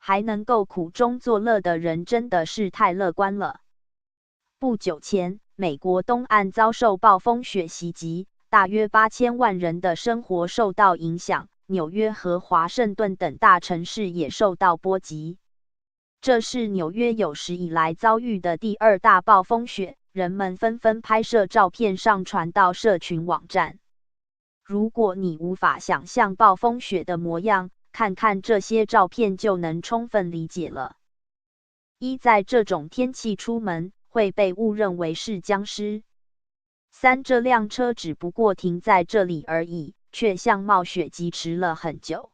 还能够苦中作乐的人真的是太乐观了。不久前，美国东岸遭受暴风雪袭击，大约8000万人的生活受到影响，纽约和华盛顿等大城市也受到波及。这是纽约有史以来遭遇的第2大暴风雪，人们纷纷拍摄照片上传到社群网站。如果你无法想象暴风雪的模样，看看这些照片就能充分理解了。1. 在这种天气出门会被误认为是僵尸。3. 这辆车只不过停在这里而已，却像冒雪疾驰了很久。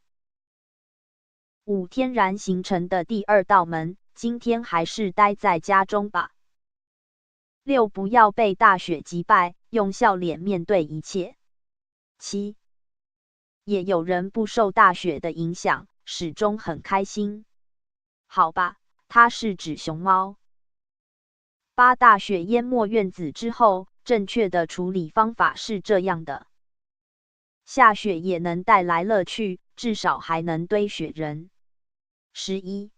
5. 天然形成的第2道门，今天还是待在家中吧。6. 不要被大雪击败，用笑脸面对一切。7. 也有人不受大雪的影响，始终很开心。好吧，它是指熊猫。8. 大雪淹没院子之后，正确的处理方法是这样的：下雪也能带来乐趣，至少还能堆雪人。11.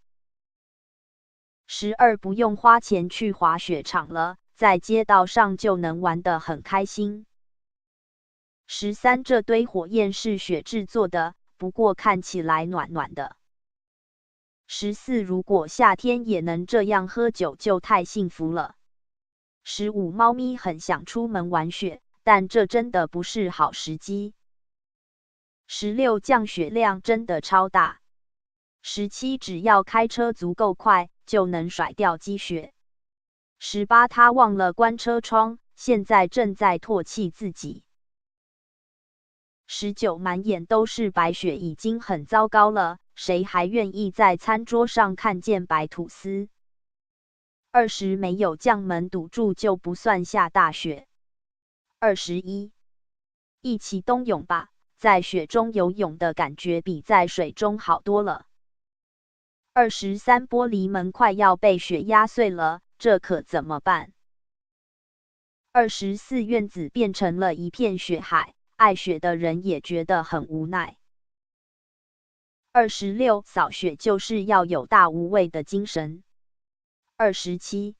12. 不用花钱去滑雪场了，在街道上就能玩得很开心。13. 这堆火焰是雪制作的，不过看起来暖暖的。14. 如果夏天也能这样喝酒就太幸福了。15. 猫咪很想出门玩雪，但这真的不是好时机。16. 降雪量真的超大。17. 只要开车足够快，就能甩掉积雪。18. 他忘了关车窗，现在正在唾弃自己。19. 满眼都是白雪已经很糟糕了，谁还愿意在餐桌上看见白吐司？20. 没有将门堵住就不算下大雪。21. 一起冬泳吧，在雪中游泳的感觉比在水中好多了。23. 玻璃门快要被雪压碎了，这可怎么办？24. 院子变成了一片雪海，爱雪的人也觉得很无奈。26. 扫雪就是要有大无畏的精神。27.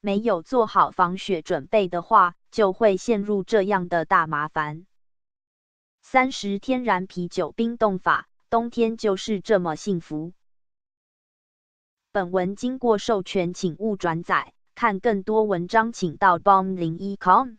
没有做好防雪准备的话，就会陷入这样的大麻烦。30. 天然啤酒冰冻法，冬天就是这么幸福。本文经过授权，请勿转载。看更多文章请到 bomb01.com。